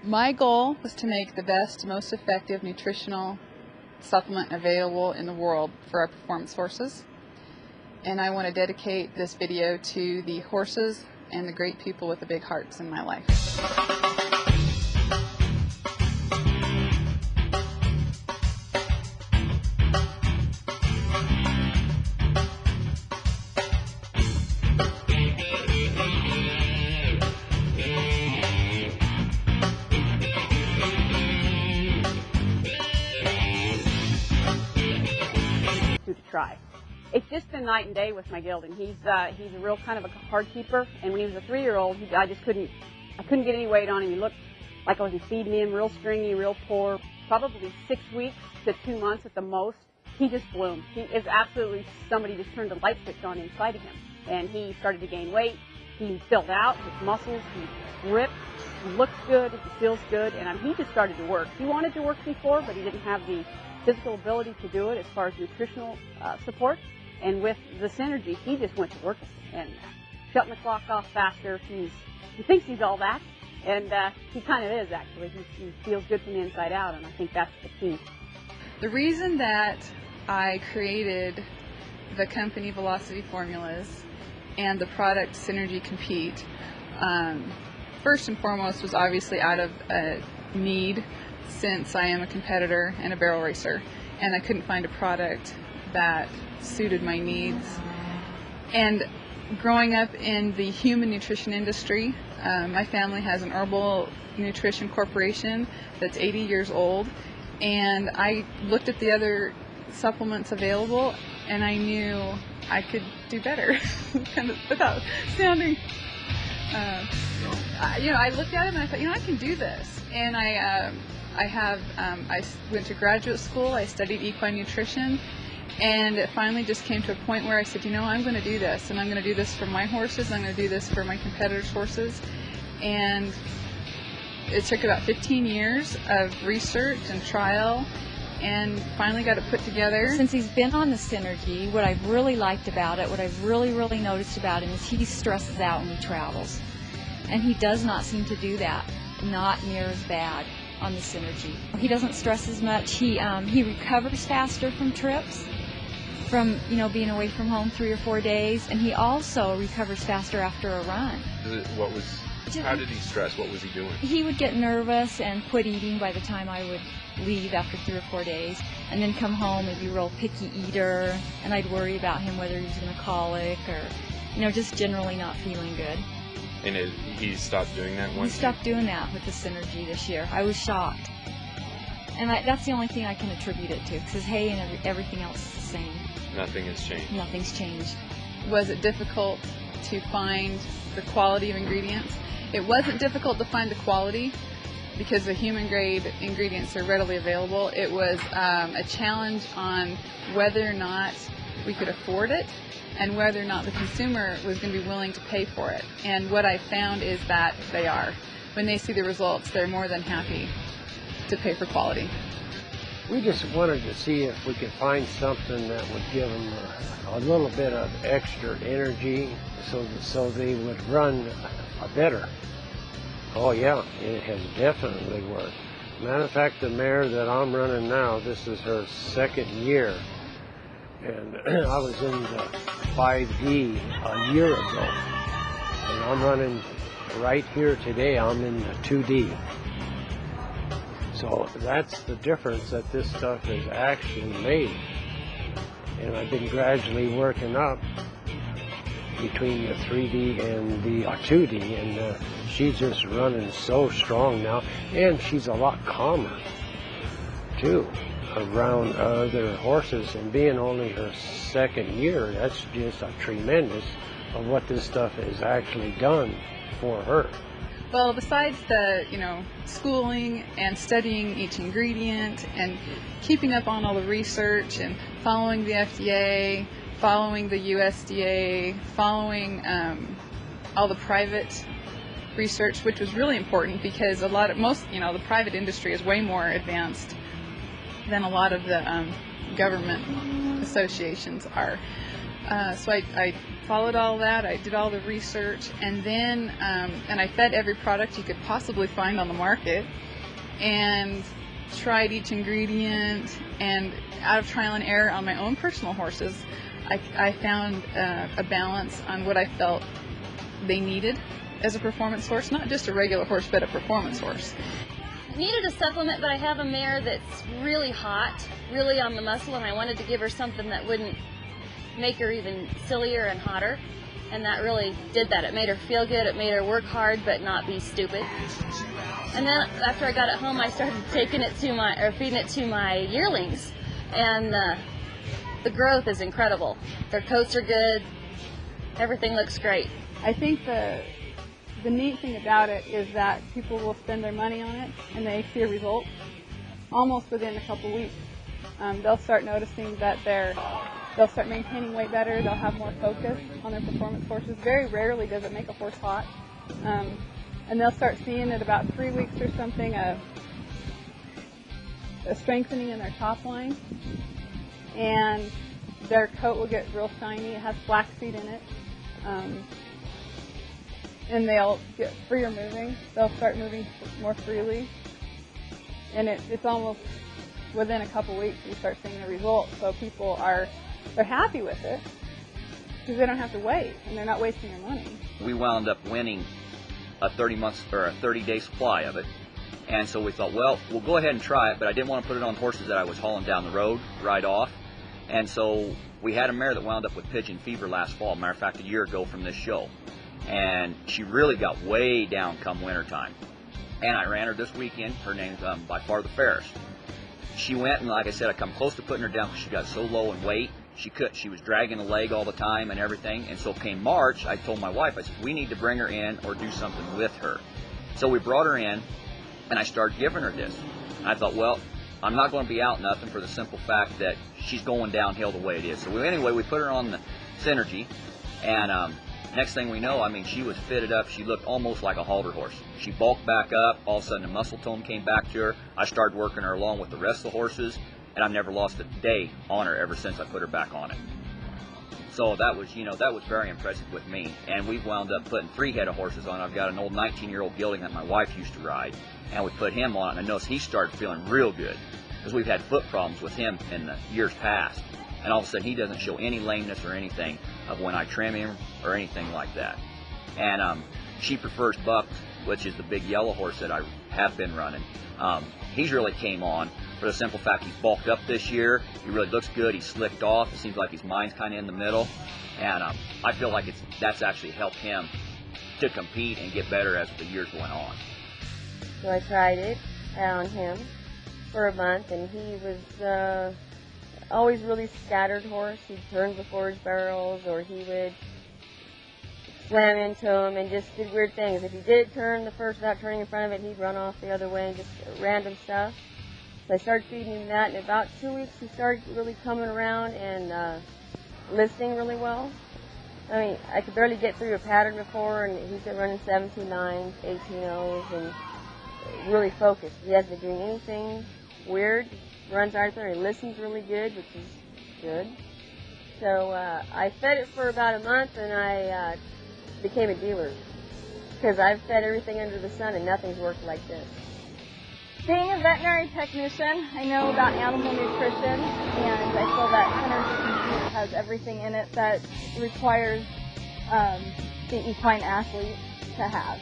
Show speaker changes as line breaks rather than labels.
My goal was to make the best, most effective nutritional supplement available in the world for our performance horses. And I want to dedicate this video to the horses and the great people with the big hearts in my life.
To try. It's just been night and day with my gelding. He's a real kind of a hard keeper, and when he was a 3-year-old, I couldn't get any weight on him. He looked like I wasn't feeding him, real stringy, real poor. Probably 6 weeks to 2 months at the most, he just bloomed. He is absolutely, somebody just turned a light switch on inside of him, and he started to gain weight. He filled out his muscles, he ripped, he looks good, he feels good, and he just started to work. He wanted to work before, but he didn't have the physical ability to do it as far as nutritional support. And with the Synergy, he just went to work and shutting the clock off faster. He thinks he's all that, and he kind of is actually. He feels good from the inside out, and I think that's the key.
The reason that I created the company Velocity Formulas and the product Synergy Compete, first and foremost was obviously out of a need, since I am a competitor and a barrel racer, and I couldn't find a product that suited my needs. And growing up in the human nutrition industry, my family has an herbal nutrition corporation that's 80 years old, and I looked at the other supplements available and I knew I could do better kind of without sounding I looked at them and I thought, I can do this. And I went to graduate school, I studied equine nutrition, and it finally just came to a point where I said, I'm going to do this, and I'm going to do this for my horses, I'm going to do this for my competitors' horses. And it took about 15 years of research and trial, and finally got it put together.
Since he's been on the Synergy, what I've really liked about it, what I've really noticed about him, is he stresses out when he travels. And he does not seem to do that, not near as bad on the Synergy. He doesn't stress as much. He recovers faster from trips, from being away from home 3 or 4 days, and he also recovers faster after a run.
How did he stress? What was he doing?
He would get nervous and quit eating by the time I would leave after 3 or 4 days, and then come home and be a real picky eater, and I'd worry about him whether he was going to colic or just generally not feeling good.
And he stopped doing that once?
He stopped doing that with the Synergy this year. I was shocked. And that's the only thing I can attribute it to, because his hay and everything else is the same.
Nothing has changed?
Nothing's changed.
Was it difficult to find the quality of ingredients? It wasn't difficult to find the quality, because the human grade ingredients are readily available. It was a challenge on whether or not we could afford it, and whether or not the consumer was going to be willing to pay for it. And what I found is that they are. When they see the results, they're more than happy to pay for quality.
We just wanted to see if we could find something that would give them a little bit of extra energy so they would run better. Oh yeah, it has definitely worked. Matter of fact, the mare that I'm running now, this is her 2nd year. And I was in the 5D a year ago, and I'm running right here today, I'm in the 2D. So that's the difference that this stuff has actually made. And I've been gradually working up between the 3D and the 2D, and she's just running so strong now, and she's a lot calmer too around other horses, and being only her 2nd year, that's just a tremendous of what this stuff has actually done for her.
Well, besides the, schooling and studying each ingredient and keeping up on all the research and following the FDA, following the USDA, following all the private research, which was really important, because the private industry is way more advanced than a lot of the government associations are. So I followed all that. I did all the research, and then and I fed every product you could possibly find on the market, and tried each ingredient. And out of trial and error on my own personal horses, I found a balance on what I felt they needed as a performance horse, not just a regular horse, but a performance horse.
Needed a supplement, but I have a mare that's really hot, really on the muscle, and I wanted to give her something that wouldn't make her even sillier and hotter, and that really did that. It made her feel good, it made her work hard but not be stupid. And then after I got it home, I started taking it to feeding it to my yearlings, and the growth is incredible. Their coats are good, everything looks great.
I think the neat thing about it is that people will spend their money on it and they see a result almost within a couple weeks. They'll start noticing that they'll start maintaining weight better, they'll have more focus on their performance horses. Very rarely does it make a horse hot. And they'll start seeing at about 3 weeks or something a strengthening in their top line, and their coat will get real shiny. It has flaxseed in it. And they'll get freer moving. They'll start moving more freely. And it's almost within a couple weeks you start seeing the results. So people they're happy with it because they don't have to wait and they're not wasting their money.
We wound up winning a 30-day supply of it. And so we thought, well, we'll go ahead and try it, but I didn't want to put it on horses that I was hauling down the road right off. And so we had a mare that wound up with pigeon fever last fall, matter of fact, a year ago from this show. And she really got way down come wintertime. And I ran her this weekend. Her name's by far the fairest. She went, and like I said, I come close to putting her down because she got so low in weight. She was dragging the leg all the time and everything. And so came March, I told my wife, I said, we need to bring her in or do something with her. So we brought her in, and I started giving her this. And I thought, well, I'm not going to be out nothing for the simple fact that she's going downhill the way it is. So anyway, we put her on the Synergy, and next thing we know, I mean, she was fitted up. She looked almost like a halter horse. She bulked back up. All of a sudden, the muscle tone came back to her. I started working her along with the rest of the horses, and I've never lost a day on her ever since I put her back on it. So that was very impressive with me. And we've wound up putting 3 head of horses on. I've got an old 19-year-old gelding that my wife used to ride, and we put him on, and I noticed he started feeling real good because we've had foot problems with him in the years past. And all of a sudden, he doesn't show any lameness or anything of when I trim him or anything like that. And she prefers Buck, which is the big yellow horse that I have been running. He's really came on for the simple fact he's bulked up this year. He really looks good. He's slicked off. It seems like his mind's kind of in the middle. And I feel like that's actually helped him to compete and get better as the years went on.
So I tried it on him for a month, and he was always really scattered horse. He'd turn before his barrels, or he would slam into him and just did weird things. If he did turn the first without turning in front of it, he'd run off the other way and just random stuff. So I started feeding him that, and in about 2 weeks he started really coming around and listening really well. I mean, I could barely get through a pattern before, and he's been running 17-9s, 18-0s, and really focused. He hasn't been doing anything weird. Runs right there. He listens really good, which is good. So I fed it for about a month, and I became a dealer because I've fed everything under the sun, and nothing's worked like this.
Being a veterinary technician, I know about animal nutrition, and I feel that Synergy Compete has everything in it that requires the equine athlete to have.